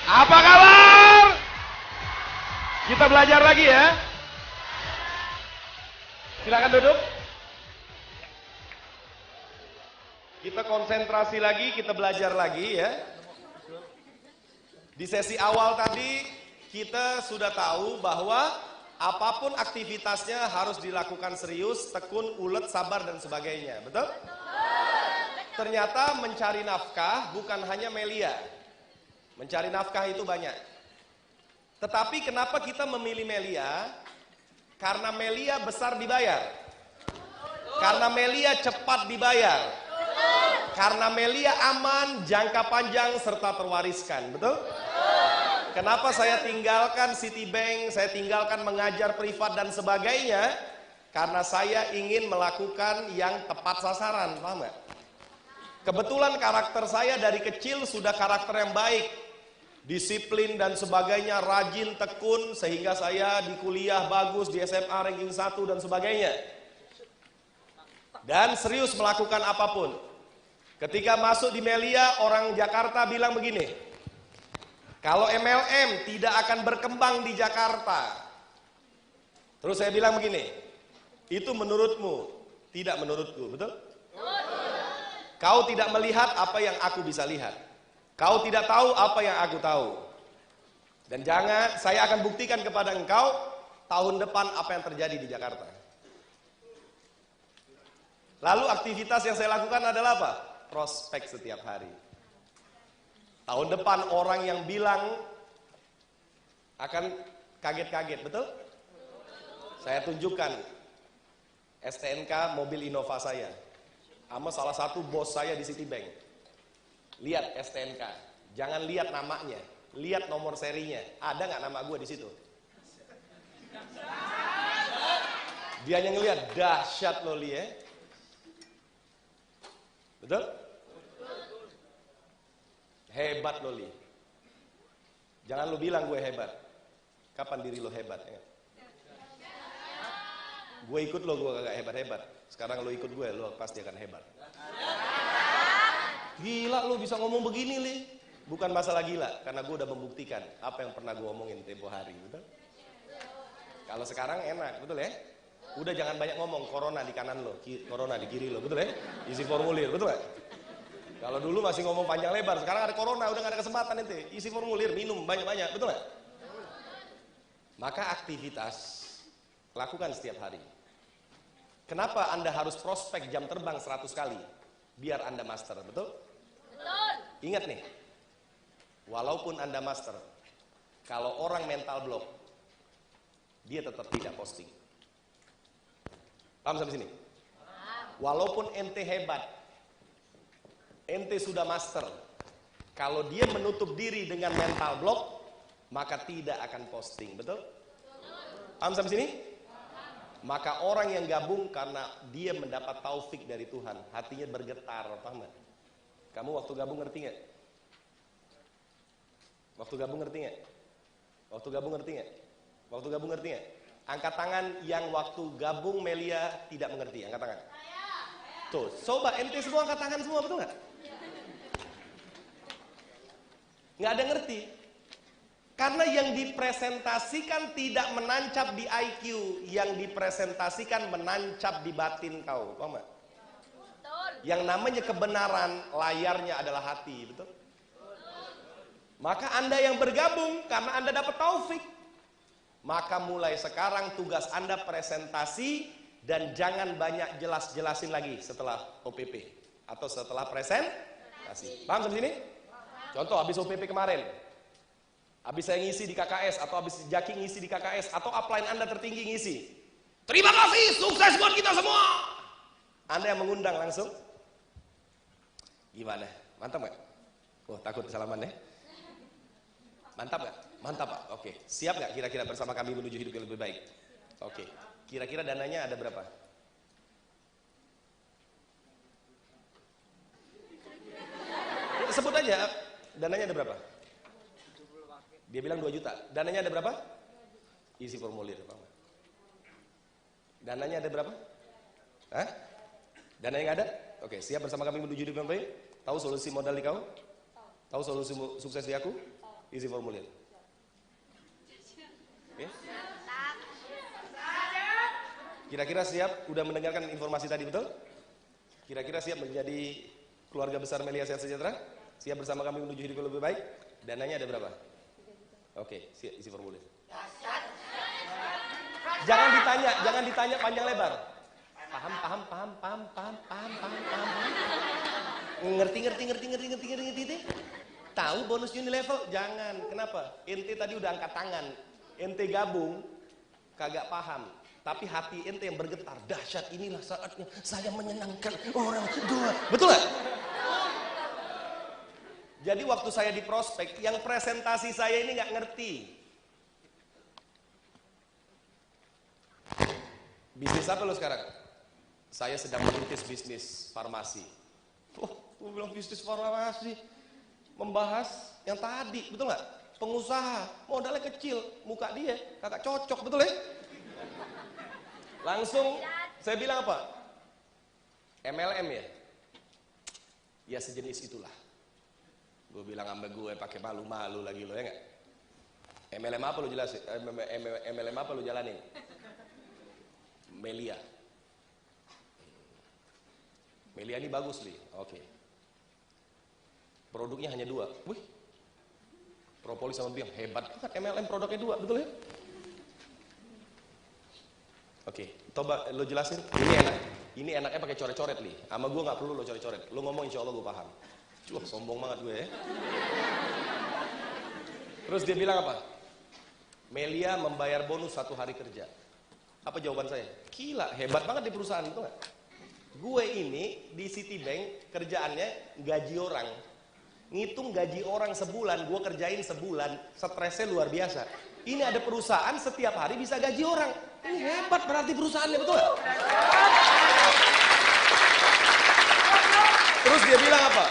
Apa kabar? Kita belajar lagi ya. Silakan duduk. Kita konsentrasi lagi, kita belajar lagi ya. Di sesi awal tadi kita sudah tahu bahwa apapun aktivitasnya harus dilakukan serius, tekun, ulet, sabar dan sebagainya. Betul? Ternyata mencari nafkah bukan hanya Melia. Mencari nafkah itu banyak. Tetapi kenapa kita memilih Melia? Karena Melia besar dibayar. Karena Melia cepat dibayar. Karena Melia aman, jangka panjang, serta terwariskan. Betul? Kenapa saya tinggalkan Citibank, saya tinggalkan mengajar privat dan sebagainya? Karena saya ingin melakukan yang tepat sasaran, paham nggak? Kebetulan karakter saya dari kecil sudah karakter yang baik. Disiplin dan sebagainya, rajin, tekun, sehingga saya di kuliah bagus, di SMA ranking 1 dan sebagainya. Dan serius melakukan apapun. Ketika masuk di Melia, orang Jakarta bilang begini, kalau MLM tidak akan berkembang di Jakarta. Terus saya bilang begini, itu menurutmu, tidak menurutku, betul? Kau tidak melihat apa yang aku bisa lihat. Kau tidak tahu apa yang aku tahu. Dan jangan, saya akan buktikan kepada engkau tahun depan apa yang terjadi di Jakarta. Lalu aktivitas yang saya lakukan adalah apa? Prospek setiap hari. Tahun depan orang yang bilang akan kaget-kaget, betul? Saya tunjukkan STNK mobil Innova saya sama salah satu bos saya di Citibank. Lihat STNK, jangan lihat namanya, lihat nomor serinya. Ada nggak nama gue di situ? Dia hanya ngelihat, dahsyat lo li ya. Betul? Hebat lo li. Jangan lo bilang gue hebat. Kapan diri lo hebat? Ya? Gue ikut lo, gue kagak hebat-hebat. Sekarang lo ikut gue, lo pasti akan hebat. Gila lo bisa ngomong begini li. Bukan masalah gila, karena gue udah membuktikan apa yang pernah gue omongin tempo hari, betul? Kalau sekarang enak, betul ya? Udah jangan banyak ngomong, corona di kanan lo, corona di kiri lo, betul ya? Isi formulir, betul gak? Kalau dulu masih ngomong panjang lebar, sekarang ada corona, udah gak ada kesempatan ente. Isi formulir, minum banyak-banyak, betul gak? Maka aktivitas lakukan setiap hari. Kenapa Anda harus prospek jam terbang 100 kali? Biar Anda master, betul? Betul. Ingat nih, walaupun Anda master, kalau orang mental block, dia tetap tidak posting. Paham sampai sini? Walaupun ente hebat, ente sudah master, kalau dia menutup diri dengan mental block, maka tidak akan posting, betul? Paham sampai sini? Maka orang yang gabung karena dia mendapat taufik dari Tuhan, hatinya bergetar, paham gak? Kamu waktu gabung ngerti gak? Waktu gabung ngerti gak? Waktu gabung ngerti gak? Waktu gabung ngerti gak? Angkat tangan yang waktu gabung Melia tidak mengerti, angkat tangan. Tuh, coba ente semua angkat tangan semua, betul gak? Gak ada ngerti. Karena yang dipresentasikan tidak menancap di IQ, yang dipresentasikan menancap di batin kau, paham gak? Yang namanya kebenaran, layarnya adalah hati, betul? Maka Anda yang bergabung karena Anda dapat taufik. Maka mulai sekarang tugas Anda presentasi dan jangan banyak jelas-jelasin lagi setelah OPP atau setelah presentasi. Paham sampai sini? Contoh habis OPP kemarin. Habis saya ngisi di KKS atau habis Jaki ngisi di KKS atau upline Anda tertinggi ngisi. Terima kasih, sukses buat kita semua. Anda yang mengundang langsung. Gimana? Mantap gak? Oh takut kesalaman ya? Mantap gak? Mantap Pak. Oke. Siap gak kira-kira bersama kami menuju hidup yang lebih baik? Oke. Kira-kira dananya ada berapa? Sebut aja. Dananya ada berapa? Dia bilang 2 juta. Dananya ada berapa? Isi formulir. Dananya ada berapa? Hah? Dananya nggak ada? Oke, siap bersama kami menuju hidup yang baik? Tahu solusi modal di kau? Tahu solusi sukses di aku? isi formulir. Oke? Kira-kira siap udah mendengarkan informasi tadi, betul? Kira-kira siap menjadi keluarga besar Melia Sehat Sejahtera? Siap bersama kami menuju hidup yang lebih baik? Dananya ada berapa? Oke, siap, isi formulir. Jangan ditanya panjang lebar. Paham. Ngerti. Tahu bonus Unilevel? Jangan. Kenapa? Ente tadi udah angkat tangan. Ente gabung, kagak paham. Tapi hati ente yang bergetar. Dahsyat, inilah saatnya saya menyenangkan orang tua. Betul nggak? Jadi waktu saya di prospek, yang presentasi saya ini nggak ngerti. Bisnis apa lo sekarang? Saya sedang merintis bisnis farmasi. Wah, gue bilang bisnis farmasi. Membahas yang tadi, betul nggak? Pengusaha, modalnya kecil, muka dia kagak cocok, betul ya? Langsung saya bilang apa? MLM ya? Ya sejenis itulah. Gue bilang sama gue pakai malu-malu lagi lo ya nggak? MLM apa lo jelasin? MLM apa lo jalanin? Melia. Melia ini bagus nih. Oke. Produknya hanya 2. Wih. Propolis sama biang hebat kan MLM produknya 2, betul ya? Oke, coba lo jelasin. Ini enak. Ini enaknya pakai coret-coret nih. Sama gue nggak perlu lo coret-coret. Lo ngomong insya Allah gue paham. Wah, sombong banget gue ya. Terus dia bilang apa? Melia membayar bonus 1 hari kerja. Apa jawaban saya? Gila, hebat banget di perusahaan, betul nggak? Gue ini di Citibank kerjaannya gaji orang. Ngitung gaji orang sebulan, gue kerjain sebulan, stresnya luar biasa. Ini ada perusahaan setiap hari bisa gaji orang. Ini hebat berarti perusahaannya, betul nggak? Terus dia bilang apa?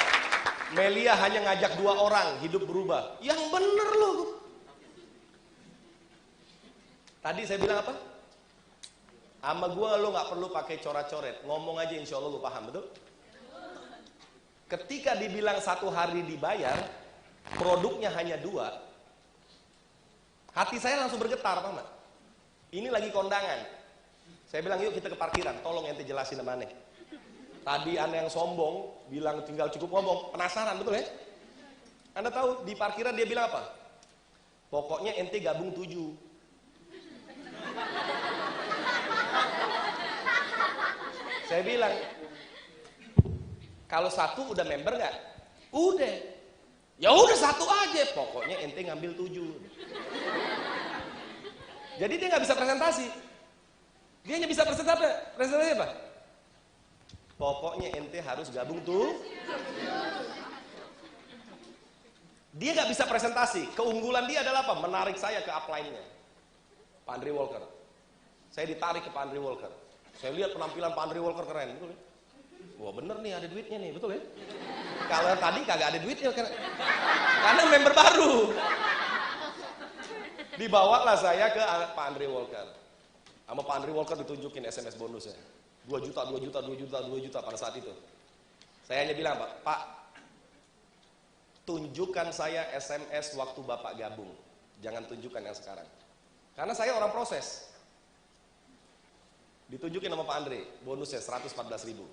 Melia hanya ngajak 2 orang, hidup berubah. Yang bener loh. Tadi saya bilang apa? Sama gue lo gak perlu pakai coret-coret. Ngomong aja insya Allah lo paham, betul? Ketika dibilang 1 hari dibayar, produknya hanya 2. Hati saya langsung bergetar, paham gak? Ini lagi kondangan. Saya bilang yuk kita ke parkiran, tolong ente jelasin namanya. Tadi Anda yang sombong, bilang tinggal cukup ngomong, penasaran betul ya? Anda tahu di parkiran dia bilang apa? Pokoknya ente gabung 7. Saya bilang, kalau 1 udah member nggak? Udah. Ya udah 1 aja, pokoknya ente ngambil 7. Jadi dia nggak bisa presentasi. Dia hanya bisa presentasi apa? Pokoknya ente harus gabung tuh. Dia nggak bisa presentasi. Keunggulan dia adalah apa? Menarik saya ke upline-nya. Pak Andre Walker. Saya ditarik ke Pak Andre Walker. Saya lihat penampilan Pak Andre Walker keren, betul ya? Wah bener nih ada duitnya nih, betul ya? Kalau yang tadi kagak ada duitnya karena member baru. Dibawalah saya ke Pak Andre Walker. Sama Pak Andre Walker ditunjukin SMS bonusnya. 2 juta pada saat itu. Saya hanya bilang, Pak, tunjukkan saya SMS waktu Bapak gabung. Jangan tunjukkan yang sekarang. Karena saya orang proses. Ditunjukin sama Pak Andre, bonusnya 114.000.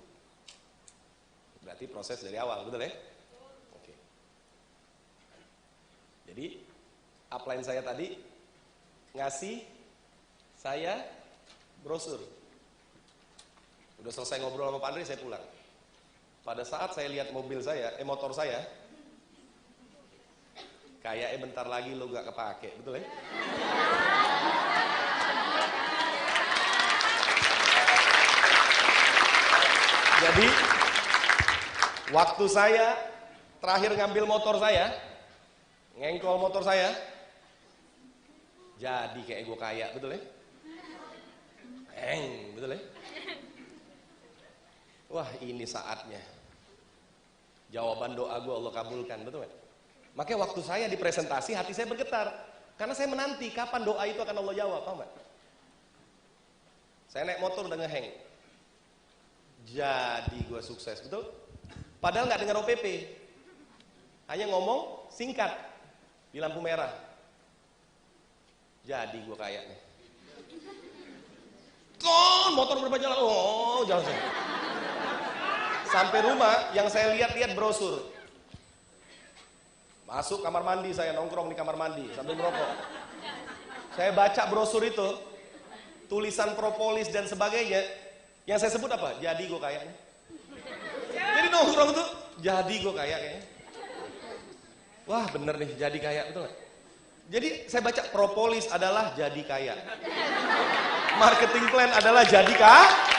Berarti proses dari awal, betul ya? Oke. Jadi, upline saya tadi ngasih saya brosur. Udah selesai ngobrol sama Pak Andre, saya pulang. Pada saat saya lihat mobil saya, motor saya, kayaknya bentar lagi lo gak kepake, betul ya? Jadi, waktu saya terakhir ngambil motor saya, ngengkol motor saya, jadi kayak gue kaya, betul ya? Betul ya? Wah ini saatnya. Jawaban doa gue Allah kabulkan, betul ya? Makanya waktu saya di presentasi hati saya bergetar. Karena saya menanti kapan doa itu akan Allah jawab, paham gak? Saya naik motor udah ngeheng. Jadi gue sukses, betul? Padahal gak dengar OPP. Hanya ngomong singkat. di lampu merah. Jadi gue kaya nih. Motor berapa jalan? Oh, jalan saya. Sampai rumah, yang saya lihat brosur. Masuk kamar mandi, saya nongkrong di kamar mandi sambil merokok. Saya baca brosur itu, tulisan propolis dan sebagainya. Yang saya sebut apa? Jadi gue kaya nih. Jadi nongkrong tuh, jadi gue kaya kayaknya. Wah bener nih, jadi kaya, betul gak? Jadi saya baca propolis adalah jadi kaya. Marketing plan adalah jadi kaya.